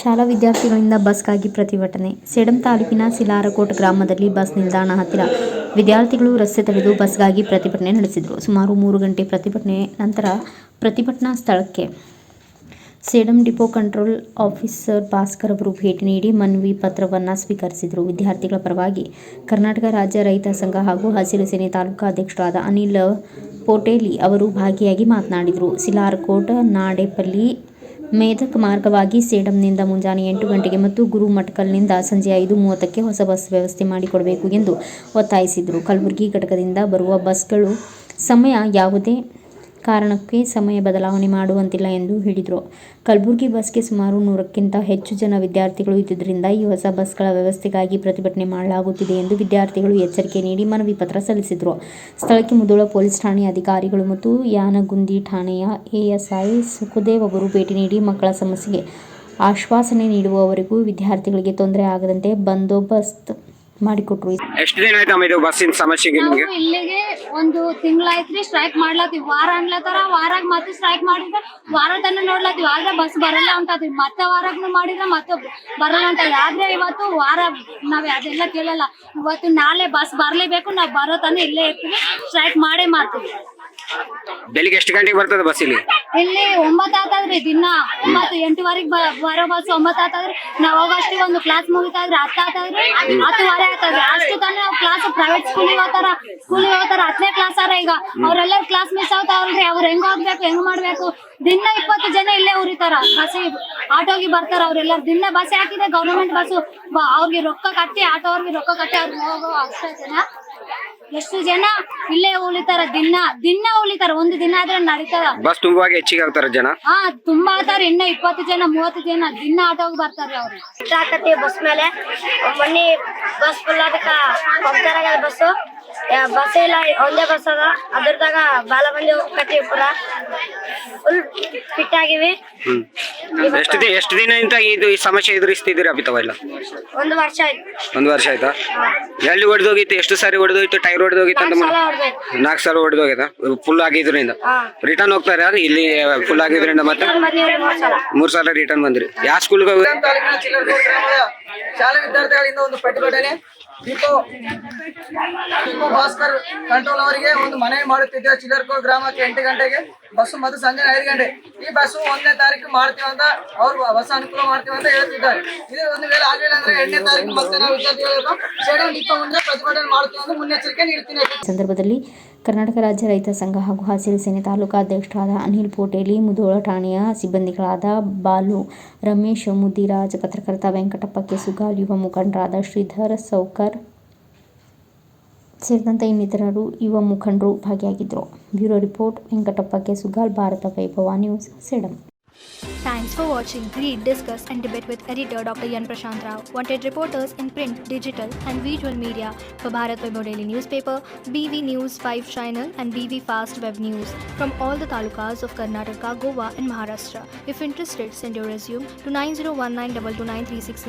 ಶಾಲಾ ವಿದ್ಯಾರ್ಥಿಗಳಿಂದ ಬಸ್ಗಾಗಿ ಪ್ರತಿಭಟನೆ. ಸೇಡಂ ತಾಲೂಕಿನ ಸಿಲಾರಕೋಟ್ ಗ್ರಾಮದಲ್ಲಿ ಬಸ್ ನಿಲ್ದಾಣ ಹತ್ತಿರ ವಿದ್ಯಾರ್ಥಿಗಳು ರಸ್ತೆ ತಡೆದು ಬಸ್ಗಾಗಿ ಪ್ರತಿಭಟನೆ ನಡೆಸಿದರು. ಸುಮಾರು 3 ಗಂಟೆ ಪ್ರತಿಭಟನೆ ನಂತರ ಪ್ರತಿಭಟನಾ ಸ್ಥಳಕ್ಕೆ Sedam depot control officer Bhaskar ಅವರು ಭೇಟಿ ನೀಡಿ ಮನವಿ ಪತ್ರವನ್ನು ಸ್ವೀಕರಿಸಿದರು. ವಿದ್ಯಾರ್ಥಿಗಳ ಪರವಾಗಿ ಕರ್ನಾಟಕ ರಾಜ್ಯ ರೈತ ಸಂಘ ಹಾಗೂ ಹಸಿರು ಸೇನೆ ತಾಲೂಕಾ ಅಧ್ಯಕ್ಷರಾದ ಅನಿಲ್ ಪೋಟೇಲಿ ಅವರು ಭಾಗಿಯಾಗಿ ಮಾತನಾಡಿದರು. ಸಿಲಾರಕೋಟ್ ನಾಡೇಪಲ್ಲಿ ಮೇಧಕ್ ಮಾರ್ಗವಾಗಿ ಸೇಡಂನಿಂದ ಮುಂಜಾನೆ 8 ಗಂಟೆಗೆ ಮತ್ತು ಗುರುಮಠಕಲ್ನಿಂದ ಸಂಜೆ 5:30ಕ್ಕೆ ಹೊಸ ಬಸ್ ವ್ಯವಸ್ಥೆ ಮಾಡಿಕೊಡಬೇಕು ಎಂದು ಒತ್ತಾಯಿಸಿದರು. ಕಲಬುರಗಿ ಘಟಕದಿಂದ ಬರುವ ಬಸ್ಗಳು ಯಾವುದೇ ಕಾರಣಕ್ಕೆ ಸಮಯ ಬದಲಾವಣೆ ಮಾಡುವಂತಿಲ್ಲ ಎಂದು ಹೇಳಿದರು. ಕಲಬುರಗಿ ಬಸ್ಗೆ ಸುಮಾರು 100ಕ್ಕಿಂತ ಹೆಚ್ಚು ಜನ ವಿದ್ಯಾರ್ಥಿಗಳು ಇದ್ದುದರಿಂದ ಈ ಹೊಸ ಬಸ್ಗಳ ವ್ಯವಸ್ಥೆಗಾಗಿ ಪ್ರತಿಭಟನೆ ಮಾಡಲಾಗುತ್ತಿದೆ ಎಂದು ವಿದ್ಯಾರ್ಥಿಗಳು ಎಚ್ಚರಿಕೆ ನೀಡಿ ಮನವಿ ಪತ್ರ ಸಲ್ಲಿಸಿದರು. ಸ್ಥಳಕ್ಕೆ ಮುಧೋಳ ಪೊಲೀಸ್ ಠಾಣೆಯ ಅಧಿಕಾರಿಗಳು ಮತ್ತು ಯಾನಗುಂದಿ ಠಾಣೆಯ ಎಎಸ್ಐ ಸುಖದೇವ್ ಅವರು ಭೇಟಿ ನೀಡಿ ಮಕ್ಕಳ ಸಮಸ್ಯೆಗೆ ಆಶ್ವಾಸನೆ ನೀಡುವವರೆಗೂ ವಿದ್ಯಾರ್ಥಿಗಳಿಗೆ ತೊಂದರೆ ಆಗದಂತೆ ಬಂದೋಬಸ್ತ್ ಮಾಡಿಕೊಟ್ರು. ಎಷ್ಟು ದಿನ ಆಯ್ತು ಇದು ಬಸ್ಸಿನ ಸಮಸ್ಯೆಗೆ ನಿಮಗೆ? ಇಲ್ಲಿಗೆ ಒಂದು ತಿಂಗಳಾಯ್ತ್ರಿ ಸ್ಟ್ರೈಕ್ ಮಾಡ್ಲತ್ತೀವಿ. ವಾರ ಅನ್ಲತ್ತಾರ, ವಾರಾಗ ಮತ್ತೆ ಸ್ಟ್ರೈಕ್ ಮಾಡಿದ್ರೆ ವಾರ ತನ ನೋಡ್ಲತ್ತೀವಿ. ಆದ್ರೆ ಬಸ್ ಬರಲ್ಲ ಅಂತದ್ರಿ. ಮತ್ತೆ ವಾರಾಗ್ನು ಮಾಡಿದ್ರೆ ಮತ್ತೆ ಬರಲ್ಲ ಅಂತದ್ರಿ. ಆದ್ರೆ ಇವತ್ತು ವಾರ ನಾವ್ ಅದೆಲ್ಲ ಕೇಳಲ್ಲ. ಇವತ್ತು ನಾಳೆ ಬಸ್ ಬರ್ಲೇಬೇಕು. ನಾವ್ ಬರೋ ತನ ಇಲ್ಲೇ ಇರ್ತೀವಿ, ಸ್ಟ್ರೈಕ್ ಮಾಡೇ ಮಾಡ್ತೀವಿ. ಬೆಳಿಗ್ಗೆ ಎಷ್ಟು ಗಂಟೆಗೆ ಬರ್ತದೆ ಬಸ್ ಇಲ್ಲಿ? 9 ಆತದ್ರಿ. ದಿನ 9, 8ವರೆಗೆ ಬರೋ ಬಸ್ 9 ಆತದ್ರಿ. ನಾವ್ ಹೋಗೋಷ್ಟಿಗೆ ಒಂದು ಕ್ಲಾಸ್ ಮುಗಿತಾದ್ರಿ 10 ಆತದ್ರಿ, 10:15 ಆತದ್ರಿ. ಅಷ್ಟು ತನ ನಾವು ಕ್ಲಾಸ್ ಪ್ರೈವೇಟ್ ಸ್ಕೂಲಿಗೆ ಹೋಗ್ತಾರ 10ನೇ ಕ್ಲಾಸ್ ಆರ. ಈಗ ಅವ್ರೆಲ್ಲರೂ ಕ್ಲಾಸ್ ಮಿಸ್ ಆಗ್ತಾವ್ರಿ. ಅವ್ರು ಹೆಂಗ್ ಹೋಗ್ಬೇಕು, ಹೆಂಗ್ ಮಾಡ್ಬೇಕು? ದಿನ 20 ಜನ ಇಲ್ಲೇ ಉರಿತಾರ. ಬಸ್ಸಿಗೆ ಆಟೋಗಿ ಬರ್ತಾರ. ಅವ್ರೆಲ್ಲರೂ ದಿನ ಬಸ್ ಹಾಕಿದೆ ಗೌರ್ಮೆಂಟ್ ಬಸ್. ಅವ್ರಿಗೆ ರೊಕ್ಕ ಕಟ್ಟಿ, ಆಟೋವ್ರಿಗೆ ರೊಕ್ಕ ಕಟ್ಟಿ ಅವ್ರಿಗೆ ಹೋಗೋ ಅಷ್ಟೇ ಜನ. ಎಷ್ಟು ಜನ ಇಲ್ಲೇ ಉಳಿತಾರ, ದಿನ ಉಳಿತಾರ. ಒಂದು ದಿನ ಆದ್ರೆ ನಡೀತದ. ಬಸ್ ತುಂಬುವಾಗ ಹೆಚ್ಚಿಗೆ ಆಗ್ತಾರ ಜನ. ತುಂಬಾ ಆಗ್ತಾರ. ಇನ್ನ 20 ಜನ 30 ಜನ ದಿನ ಆಟೋಗಿ ಬರ್ತಾರ. ಅವ್ರು ಬಸ್ ಮೇಲೆ ಮೊನ್ನೆ ಬಸ್ ಫುಲ್ ಅದಕ್ಕ ಹೋಗ್ತಾರ. ಬಸ್ ಇಲ್ಲ, ಒಂದೇ ಬಸ್ ಅದ. ಅದ್ರದಾಗ ಬಾಲ ಮಂದಿ ಹೋಗ್ಕತ್ತೀವಿ. ಪುರ ಫುಲ್ ಫಿಟ್ ಆಗಿವಿ. ಎಷ್ಟು ದಿನದಿಂದ ಈ ಸಮಸ್ಯೆ ಎದುರಿಸ್ತಿದ್ದೀರಿ ಅಭಿತಾವೆಲ್ಲ? 1 ವರ್ಷ ಆಯ್ತು. 1 ವರ್ಷ ಆಯ್ತಾ? ಎಲ್ಲಿ ಹೊಡೆದೋಗಿತ್ತು? ಎಷ್ಟು ಸಾರಿ ಹೊಡೆದೋಗಿತ್ತು? ಟೈರ್ ಹೊಡೆದೋಗಿತ್ತು ಅಂತ? 4 ಸಲ ಹೊಡೆದೋಗಿದ ಫುಲ್ ಆಗಿದ್ರಿಂದ. ರಿಟರ್ನ್ ಹೋಗ್ತಾರೆ ಇಲ್ಲಿ ಫುಲ್ ಆಗಿದ್ರಿಂದ. ಮತ್ತೆ 3 ಸಲ ರಿಟರ್ನ್ ಬಂದ್ರಿ. ಯಾವ ಸ್ಕೂಲ್ಗೆ? ಶಾಲಾ ವಿದ್ಯಾರ್ಥಿಗಳಿಂದ ಒಂದು ಪ್ರತಿಭಟನೆ. ಡಿಪೋ ಭಾಸ್ಕರ್ ಕಂಟ್ರೋಲ್ ಅವರಿಗೆ ಒಂದು ಮನವಿ ಮಾಡುತ್ತಿದ್ದೇವೆ. ಚಿಲ್ಲರ್ಕೋಟ್ ಗ್ರಾಮಕ್ಕೆ 8 ಗಂಟೆಗೆ ಬಸ್ಸು ಮತ್ತು ಸಂಜೆ 5 ಗಂಟೆ ಈ ಬಸ್ಸು 1ನೇ ತಾರೀಕು ಮಾಡ್ತೀವಿ ಅಂತ ಅವ್ರು ಬಸ್ ಅನುಕೂಲ ಮಾಡ್ತೀವಿ ಅಂತ ಹೇಳ್ತಿದ್ದಾರೆ. ಇದು ಒಂದು ವೇಳೆ ಆಗಲಿಲ್ಲ ಅಂದ್ರೆ 8ನೇ ತಾರೀಕು ಮತ್ತೆ ನಾವು ವಿದ್ಯಾರ್ಥಿಗಳು ಸೇಡಂ ಡಿಪೋ ಮುಂದೆ ಪ್ರತಿಭಟನೆ ಮಾಡ್ತೀವಿ ಅಂತ ಮುನ್ನೆಚ್ಚರಿಕೆ ನೀಡ್ತೀನಿ. ಸಂದರ್ಭದಲ್ಲಿ ಕರ್ನಾಟಕ ರಾಜ್ಯ ರೈತ ಸಂಘ ಹಾಗೂ ಹಸಿರು ಸೇನೆ ತಾಲೂಕಾ ಅಧ್ಯಕ್ಷರಾದ ಅನಿಲ್ ಪೋಟೇಲಿ, ಮುಧೋಳ ಠಾಣೆಯ ಸಿಬ್ಬಂದಿಗಳಾದ ಬಾಲು, ರಮೇಶ್, ಮುದಿರಾಜ್, ಪತ್ರಕರ್ತ ವೆಂಕಟಪ್ಪ ಕೆಸುಗಾಲ್, ಯುವ ಮುಖಂಡರಾದ ಶ್ರೀಧರ್ ಸೌಕರ್ ಸೇರಿದಂತೆ ಇನ್ನಿತರರು ಯುವ ಮುಖಂಡರು ಭಾಗಿಯಾಗಿದ್ದರು. ಬ್ಯೂರೋ ರಿಪೋರ್ಟ್, ವೆಂಕಟಪ್ಪ ಕೆಸುಗಾಲ್, ಭಾರತ ವೈಭವ news, Sedam. Thanks for watching. Read, discuss and debate with editor Dr. Yan Prashant Rao. Wanted reporters in print, digital and visual media for Bharat Vaibhav Daily Newspaper, BV News 5 Channel and BV Fast Web News from all the talukas of Karnataka, Goa and Maharashtra. If interested, send your resume to 9019229369.